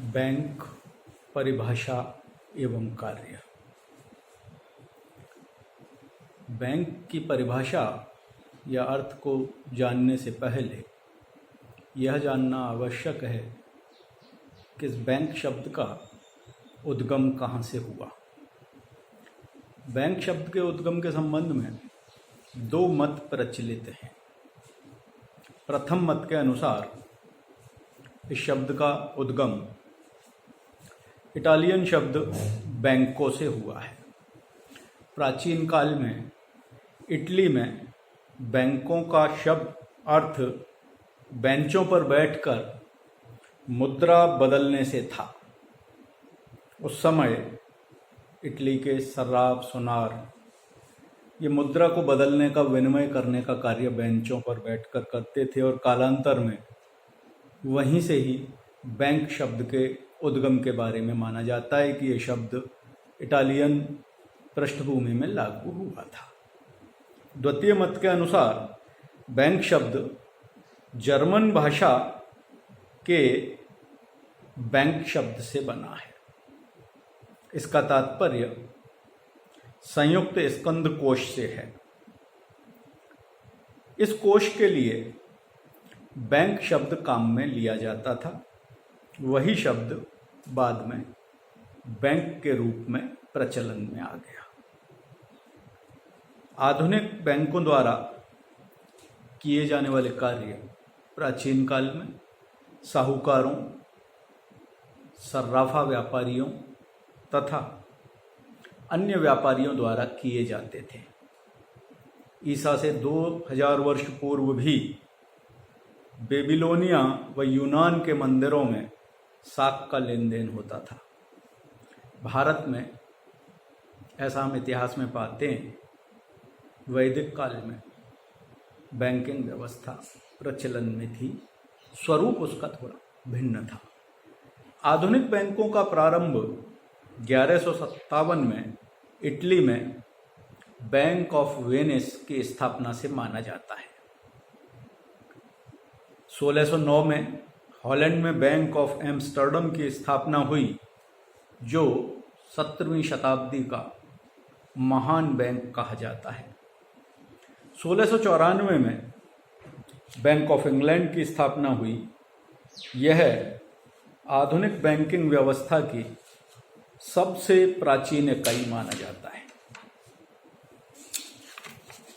Bank परिभाषा एवं कार्य। बैंक की परिभाषा या अर्थ को जानने से पहले यह जानना आवश्यक है कि इस बैंक शब्द का उद्गम कहाँ से हुआ। बैंक शब्द के उद्गम के संबंध में दो मत प्रचलित हैं। प्रथम मत के अनुसार इस शब्द का उद्गम इटालियन शब्द बैंको से हुआ है। प्राचीन काल में इटली में बैंकों का शब्द अर्थ बेंचों पर बैठकर मुद्रा बदलने से था। उस समय इटली के सर्राफ सुनार ये मुद्रा को बदलने का, विनिमय करने का कार्य बेंचों पर बैठकर करते थे और कालांतर में वहीं से ही बैंक शब्द के उद्गम के बारे में माना जाता है कि ये शब्द इटालियन पृष्ठभूमि में लागू हुआ था। द्वितीय मत के अनुसार बैंक शब्द जर्मन भाषा के बैंक शब्द से बना है। इसका तात्पर्य संयुक्त स्कंद कोश से है। इस कोश के लिए बैंक शब्द काम में लिया जाता था। वही शब्द बाद में बैंक के रूप में प्रचलन में आ गया। आधुनिक बैंकों द्वारा किए जाने वाले कार्य प्राचीन काल में साहूकारों, सर्राफा व्यापारियों तथा अन्य व्यापारियों द्वारा किए जाते थे। ईसा से 2000 वर्ष पूर्व भी बेबीलोनिया व यूनान के मंदिरों में साख का लेन देन होता था। भारत में ऐसा हम इतिहास में पाते हैं, वैदिक काल में बैंकिंग व्यवस्था प्रचलन में थी। स्वरूप उसका थोड़ा भिन्न था। आधुनिक बैंकों का प्रारंभ 1157 में इटली में बैंक ऑफ वेनिस की स्थापना से माना जाता है। 1609 में हॉलैंड में बैंक ऑफ एम्स्टर्डम की स्थापना हुई, जो 17वीं शताब्दी का महान बैंक कहा जाता है। 1694 में बैंक ऑफ इंग्लैंड की स्थापना हुई। यह आधुनिक बैंकिंग व्यवस्था की सबसे प्राचीन इकाई माना जाता है।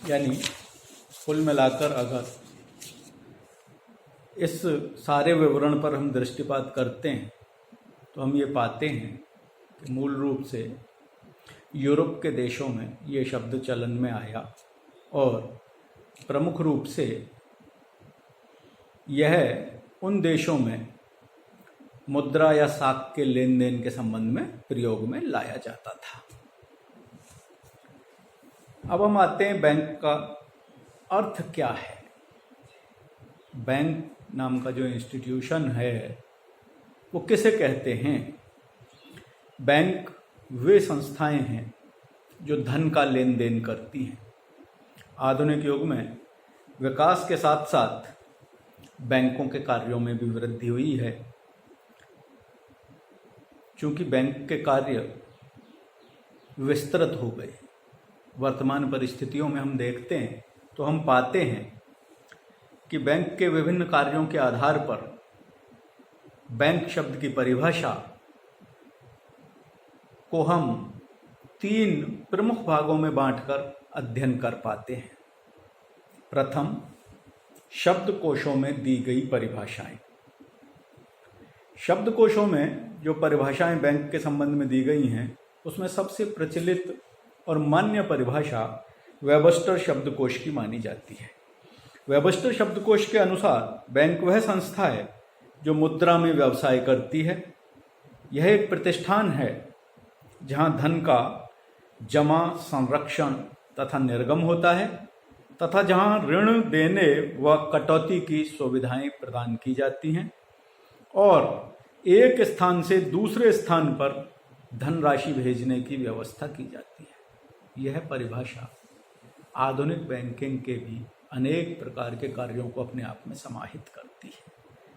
यानी कुल मिलाकर अगर इस सारे विवरण पर हम दृष्टिपात करते हैं तो हम ये पाते हैं कि मूल रूप से यूरोप के देशों में ये शब्द चलन में आया और प्रमुख रूप से यह उन देशों में मुद्रा या साख के लेन देन के संबंध में प्रयोग में लाया जाता था। अब हम आते हैं बैंक का अर्थ क्या है। बैंक नाम का जो इंस्टीट्यूशन है वो किसे कहते हैं? बैंक वे संस्थाएं हैं जो धन का लेन देन करती हैं। आधुनिक युग में विकास के साथ साथ बैंकों के कार्यों में भी वृद्धि हुई है। चूंकि बैंक के कार्य विस्तृत हो गए, वर्तमान परिस्थितियों में हम देखते हैं तो हम पाते हैं कि बैंक के विभिन्न कार्यों के आधार पर बैंक शब्द की परिभाषा को हम 3 प्रमुख भागों में बांटकर अध्ययन कर पाते हैं। प्रथम, शब्दकोशों में दी गई परिभाषाएं। शब्दकोशों में जो परिभाषाएं बैंक के संबंध में दी गई हैं, उसमें सबसे प्रचलित और मान्य परिभाषा वेबस्टर शब्दकोश की मानी जाती है। वेबस्टर शब्दकोश के अनुसार बैंक वह संस्था है जो मुद्रा में व्यवसाय करती है। यह एक प्रतिष्ठान है जहां धन का जमा, संरक्षण तथा निर्गम होता है तथा जहां ऋण देने व कटौती की सुविधाएं प्रदान की जाती हैं और एक स्थान से दूसरे स्थान पर धनराशि भेजने की व्यवस्था की जाती है। यह परिभाषा आधुनिक बैंकिंग के भी अनेक प्रकार के कार्यों को अपने आप में समाहित करती है।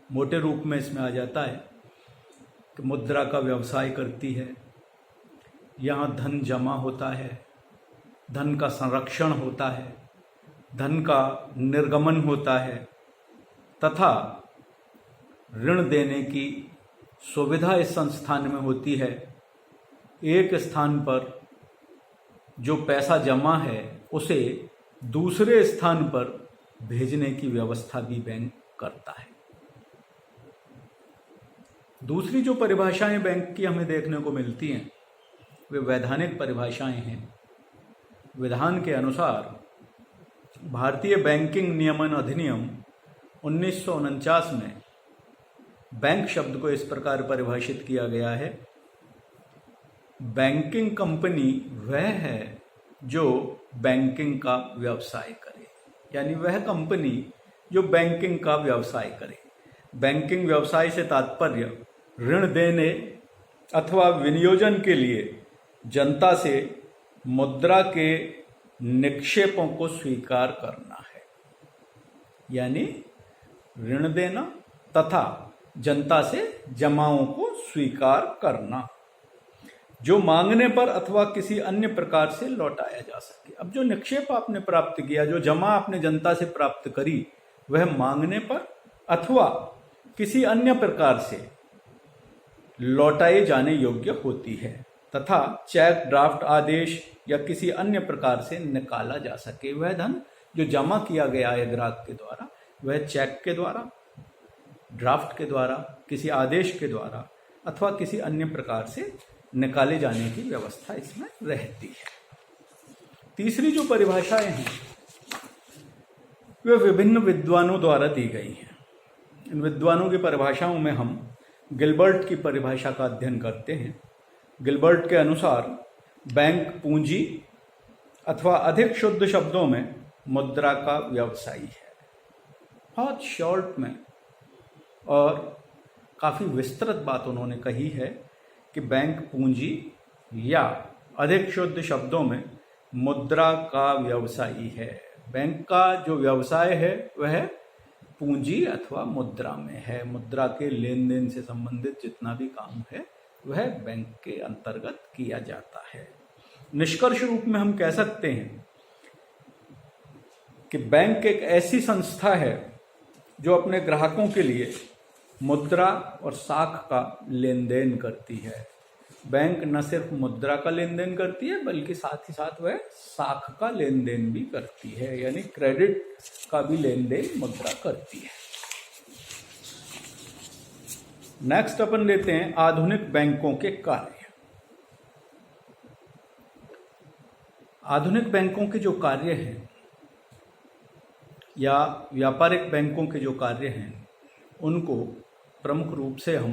मोटे रूप में इसमें आ जाता है कि मुद्रा का व्यवसाय करती है, यहाँ धन जमा होता है, धन का संरक्षण होता है, धन का निर्गमन होता है तथा ऋण देने की सुविधा इस संस्थान में होती है। एक स्थान पर जो पैसा जमा है उसे दूसरे स्थान पर भेजने की व्यवस्था भी बैंक करता है। दूसरी जो परिभाषाएं बैंक की हमें देखने को मिलती हैं वे वैधानिक परिभाषाएं हैं। विधान के अनुसार भारतीय बैंकिंग नियमन अधिनियम 1949 में बैंक शब्द को इस प्रकार परिभाषित किया गया है, बैंकिंग कंपनी वह है जो बैंकिंग का व्यवसाय करे, यानी वह कंपनी जो बैंकिंग का व्यवसाय करे। बैंकिंग व्यवसाय से तात्पर्य ऋण देने अथवा विनियोजन के लिए जनता से मुद्रा के निक्षेपों को स्वीकार करना है, यानी ऋण देना तथा जनता से जमाओं को स्वीकार करना जो मांगने पर अथवा किसी अन्य प्रकार से लौटाया जा सके। अब जो निक्षेप आपने प्राप्त किया, जो जमा आपने जनता से प्राप्त करी, वह मांगने पर अथवा किसी अन्य प्रकार से लौटाए जाने योग्य होती है तथा चेक, ड्राफ्ट आदेश या किसी अन्य प्रकार से निकाला जा सके। वह धन जो जमा किया गया है ग्राहक के द्वारा, वह चेक के द्वारा, ड्राफ्ट के द्वारा, किसी आदेश के द्वारा अथवा किसी अन्य प्रकार से निकाले जाने की व्यवस्था इसमें रहती है। तीसरी जो परिभाषाएं हैं वे विभिन्न विद्वानों द्वारा दी गई हैं। इन विद्वानों की परिभाषाओं में हम गिलबर्ट की परिभाषा का अध्ययन करते हैं। गिलबर्ट के अनुसार बैंक पूंजी अथवा अधिक शुद्ध शब्दों में मुद्रा का व्यवसायी है। बहुत शॉर्ट में और काफ़ी विस्तृत बात उन्होंने कही है कि बैंक पूंजी या अधिक शुद्ध शब्दों में मुद्रा का व्यवसायी है। बैंक का जो व्यवसाय है वह पूंजी अथवा मुद्रा में है। मुद्रा के लेन देन से संबंधित जितना भी काम है वह बैंक के अंतर्गत किया जाता है। निष्कर्ष रूप में हम कह सकते हैं कि बैंक एक ऐसी संस्था है जो अपने ग्राहकों के लिए मुद्रा और साख का लेन देन करती है। बैंक न सिर्फ मुद्रा का लेन देन करती है बल्कि साथ ही साथ वह साख का लेन देन भी करती है, यानी क्रेडिट का भी लेन देन मुद्रा करती है। नेक्स्ट अपन लेते हैं आधुनिक बैंकों के कार्य। आधुनिक बैंकों के जो कार्य हैं या व्यापारिक बैंकों के जो कार्य हैं उनको प्रमुख रूप से हम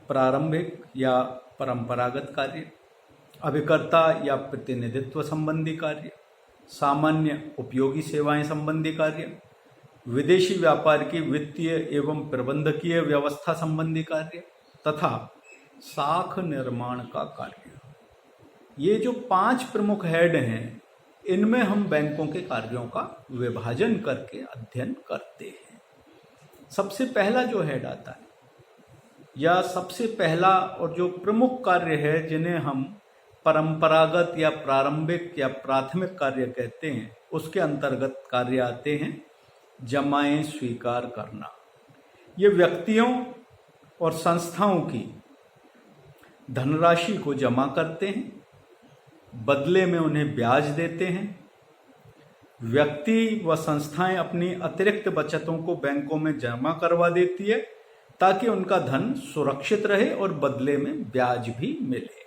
प्रारंभिक या परंपरागत कार्य, अभिकर्ता या प्रतिनिधित्व संबंधी कार्य, सामान्य उपयोगी सेवाएं संबंधी कार्य, विदेशी व्यापार की वित्तीय एवं प्रबंधकीय व्यवस्था संबंधी कार्य तथा साख निर्माण का कार्य, ये जो 5 प्रमुख हेड हैं इनमें हम बैंकों के कार्यों का विभाजन करके अध्ययन करते हैं। सबसे पहला जो हेड आता है या सबसे पहला और जो प्रमुख कार्य है जिन्हें हम परंपरागत या प्रारंभिक या प्राथमिक कार्य कहते हैं, उसके अंतर्गत कार्य आते हैं जमाएं स्वीकार करना। ये व्यक्तियों और संस्थाओं की धनराशि को जमा करते हैं, बदले में उन्हें ब्याज देते हैं। व्यक्ति व संस्थाएं अपनी अतिरिक्त बचतों को बैंकों में जमा करवा देती है ताकि उनका धन सुरक्षित रहे और बदले में ब्याज भी मिले।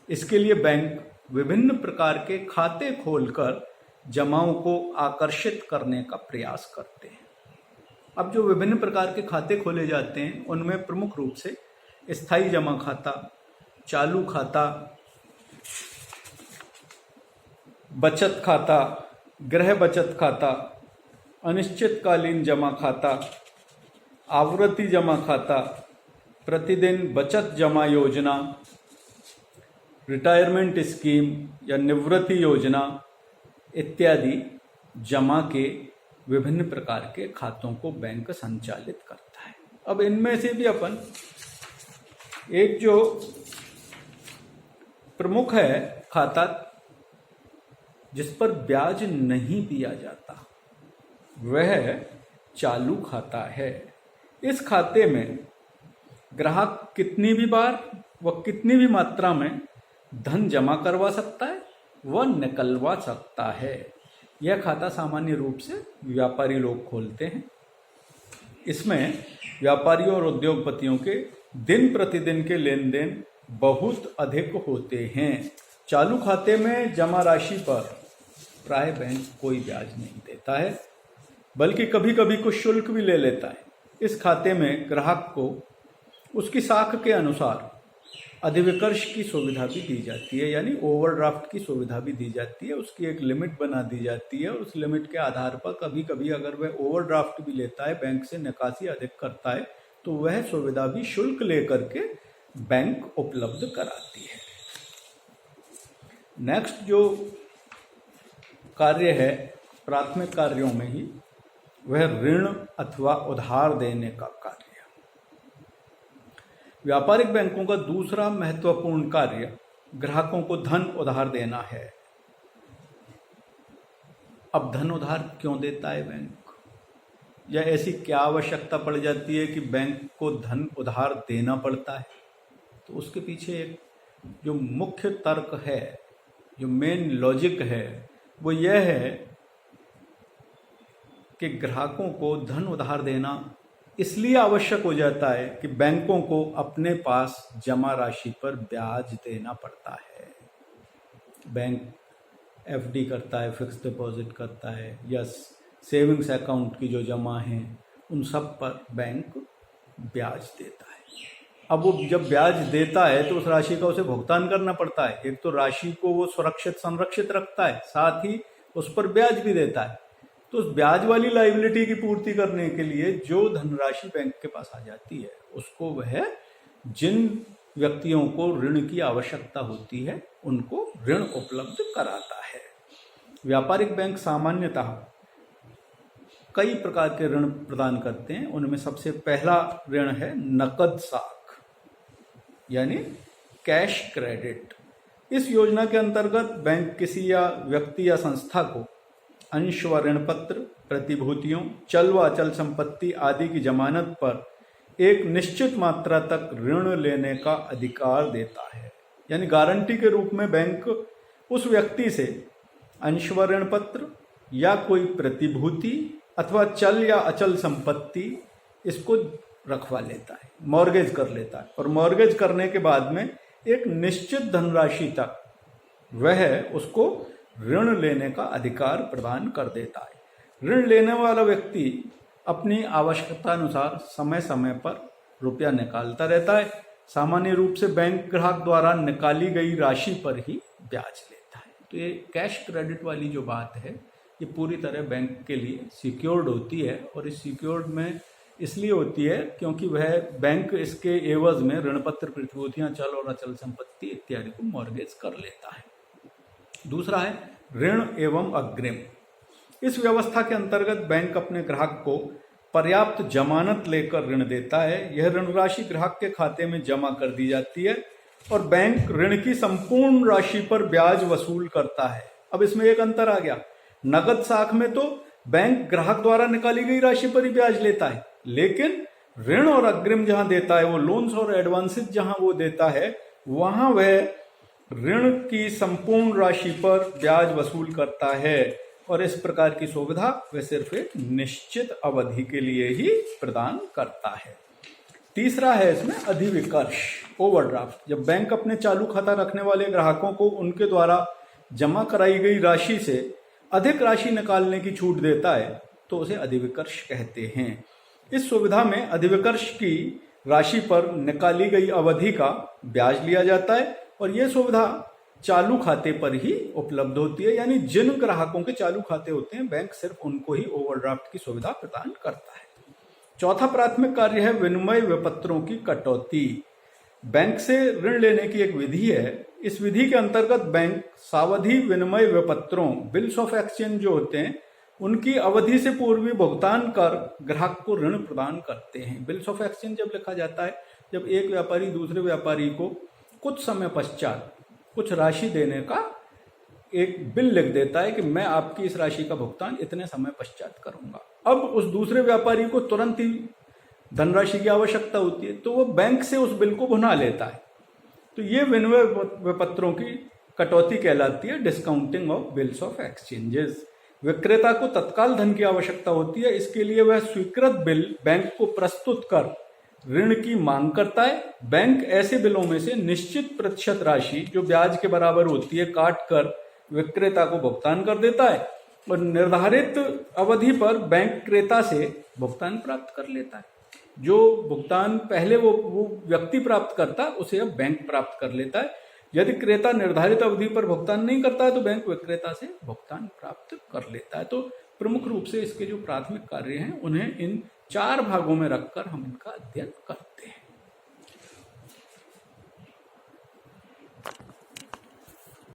इसके लिए बैंक विभिन्न प्रकार के खाते खोलकर जमाओं को आकर्षित करने का प्रयास करते हैं। अब जो विभिन्न प्रकार के खाते खोले जाते हैं उनमें प्रमुख रूप से स्थायी जमा खाता, चालू खाता, बचत खाता, गृह बचत खाता, अनिश्चितकालीन जमा खाता, आवर्ती जमा खाता, प्रतिदिन बचत जमा योजना, रिटायरमेंट स्कीम या निवृत्ति योजना इत्यादि जमा के विभिन्न प्रकार के खातों को बैंक संचालित करता है। अब इनमें से भी अपन एक जो प्रमुख है खाता जिस पर ब्याज नहीं दिया जाता वह चालू खाता है। इस खाते में ग्राहक कितनी भी बार व कितनी भी मात्रा में धन जमा करवा सकता है व निकलवा सकता है। यह खाता सामान्य रूप से व्यापारी लोग खोलते हैं। इसमें व्यापारियों और उद्योगपतियों के दिन प्रतिदिन के लेन देन बहुत अधिक होते हैं। चालू खाते में जमा राशि पर प्राय बैंक कोई ब्याज नहीं देता है, बल्कि कभी कभी कुछ शुल्क भी ले लेता है। इस खाते में ग्राहक को उसकी साख के अनुसार अधिविकर्ष की सुविधा भी दी जाती है, यानी ओवरड्राफ्ट की सुविधा भी दी जाती है। उसकी एक लिमिट बना दी जाती है और उस लिमिट के आधार पर कभी कभी अगर वह ओवरड्राफ्ट भी लेता है, बैंक से निकासी अधिक करता है, तो वह सुविधा भी शुल्क लेकर के बैंक उपलब्ध कराती है। नेक्स्ट जो कार्य है प्राथमिक कार्यों में ही, वह ऋण अथवा उधार देने का कार्य। व्यापारिक बैंकों का दूसरा महत्वपूर्ण कार्य ग्राहकों को धन उधार देना है। अब धन उधार क्यों देता है बैंक, या ऐसी क्या आवश्यकता पड़ जाती है कि बैंक को धन उधार देना पड़ता है? तो उसके पीछे एक जो मुख्य तर्क है, जो मेन लॉजिक है, वो यह है कि ग्राहकों को धन उधार देना इसलिए आवश्यक हो जाता है कि बैंकों को अपने पास जमा राशि पर ब्याज देना पड़ता है। बैंक एफडी करता है, फिक्स डिपॉजिट करता है, या सेविंग्स अकाउंट की जो जमा है उन सब पर बैंक ब्याज देता है। अब वो जब ब्याज देता है तो उस राशि का उसे भुगतान करना पड़ता है। एक तो राशि को वो सुरक्षित संरक्षित रखता है, साथ ही उस पर ब्याज भी देता है। तो उस ब्याज वाली लायबिलिटी की पूर्ति करने के लिए जो धनराशि बैंक के पास आ जाती है, उसको वह जिन व्यक्तियों को ऋण की आवश्यकता होती है उनको ऋण उपलब्ध कराता है। व्यापारिक बैंक सामान्यतः कई प्रकार के ऋण प्रदान करते हैं। उनमें सबसे पहला ऋण है नकद साख, यानी कैश क्रेडिट। इस योजना के अंतर्गत बैंक किसी या व्यक्ति या संस्था को अंश व ऋण पत्र, प्रतिभूतियों, चल व अचल संपत्ति आदि की जमानत पर एक निश्चित मात्रा तक ऋण लेने का अधिकार देता है। यानी गारंटी के रूप में बैंक उस व्यक्ति से अंश व ऋण पत्र या कोई प्रतिभूति अथवा चल या अचल संपत्ति इसको रखवा लेता है, मॉर्गेज कर लेता है, और मॉर्गेज करने के बाद में एक निश्चित धनराशि तक वह उसको ऋण लेने का अधिकार प्रदान कर देता है। ऋण लेने वाला व्यक्ति अपनी आवश्यकता अनुसार समय समय पर रुपया निकालता रहता है। सामान्य रूप से बैंक ग्राहक द्वारा निकाली गई राशि पर ही ब्याज लेता है। तो ये कैश क्रेडिट वाली जो बात है, ये पूरी तरह बैंक के लिए सिक्योर्ड होती है, और इस सिक्योर्ड में इसलिए होती है क्योंकि वह बैंक इसके एवज में ऋण पत्र, प्रतिभूतियां, चल और अचल संपत्ति इत्यादि को मॉर्गेज कर लेता है। दूसरा है ऋण एवं अग्रिम। इस व्यवस्था के अंतर्गत बैंक अपने ग्राहक को पर्याप्त जमानत लेकर ऋण देता है। यह ऋण राशि ग्राहक के खाते में जमा कर दी जाती है और बैंक ऋण की संपूर्ण राशि पर ब्याज वसूल करता है। अब इसमें एक अंतर आ गया। नगद साख में तो बैंक ग्राहक द्वारा निकाली गई राशि पर ही ब्याज लेता है, लेकिन ऋण और अग्रिम जहां देता है, वो लोन्स और एडवांसेस जहां वो देता है, वहां वह ऋण की संपूर्ण राशि पर ब्याज वसूल करता है। और इस प्रकार की सुविधा वह सिर्फ एक निश्चित अवधि के लिए ही प्रदान करता है। तीसरा है इसमें अधिविकर्ष, ओवरड्राफ्ट। जब बैंक अपने चालू खाता रखने वाले ग्राहकों को उनके द्वारा जमा कराई गई राशि से अधिक राशि निकालने की छूट देता है तो उसे अधिविकर्ष कहते हैं। इस सुविधा में अधिविकर्ष की राशि पर निकाली गई अवधि का ब्याज लिया जाता है, और यह सुविधा चालू खाते पर ही उपलब्ध होती है। यानी जिन ग्राहकों के चालू खाते होते हैं, बैंक सिर्फ उनको ही ओवरड्राफ्ट की सुविधा प्रदान करता है। चौथा प्राथमिक कार्य है विनिमय विपत्रों की कटौती। बैंक से ऋण लेने की एक विधि है। इस विधि के अंतर्गत बैंक सावधि विनिमय विपत्रों, बिल्स ऑफ एक्सचेंज जो होते हैं, उनकी अवधि से पूर्व भुगतान कर ग्राहक को ऋण प्रदान करते हैं। बिल्स ऑफ एक्सचेंज जब लिखा जाता है, जब एक व्यापारी दूसरे व्यापारी को कुछ समय पश्चात कुछ राशि देने का एक बिल लिख देता है कि मैं आपकी इस राशि का भुगतान इतने समय पश्चात करूंगा। अब उस दूसरे व्यापारी को तुरंत ही धनराशि की आवश्यकता होती है, तो वो बैंक से उस बिल को भुना लेता है। तो ये विनिमय पत्रों की कटौती कहलाती है, discounting of bills of exchanges. विक्रेता को तत्काल धन की आवश्यकता होती है, इसके लिए वह स्वीकृत बिल बैंक को प्रस्तुत कर ऋण की मांग करता है। बैंक ऐसे बिलों में से निश्चित प्रतिशत राशि जो ब्याज के बराबर होती है काट कर विक्रेता को भुगतान कर देता है और निर्धारित अवधि पर बैंक क्रेता से भुगतान प्राप्त कर लेता है। जो भुगतान पहले वो व्यक्ति प्राप्त करता उसे अब बैंक प्राप्त कर लेता है। यदि क्रेता निर्धारित अवधि पर भुगतान नहीं करता है तो बैंक विक्रेता से भुगतान प्राप्त कर लेता है। तो प्रमुख रूप से इसके जो प्राथमिक कार्य हैं उन्हें इन 4 भागों में रखकर हम इनका अध्ययन करते हैं।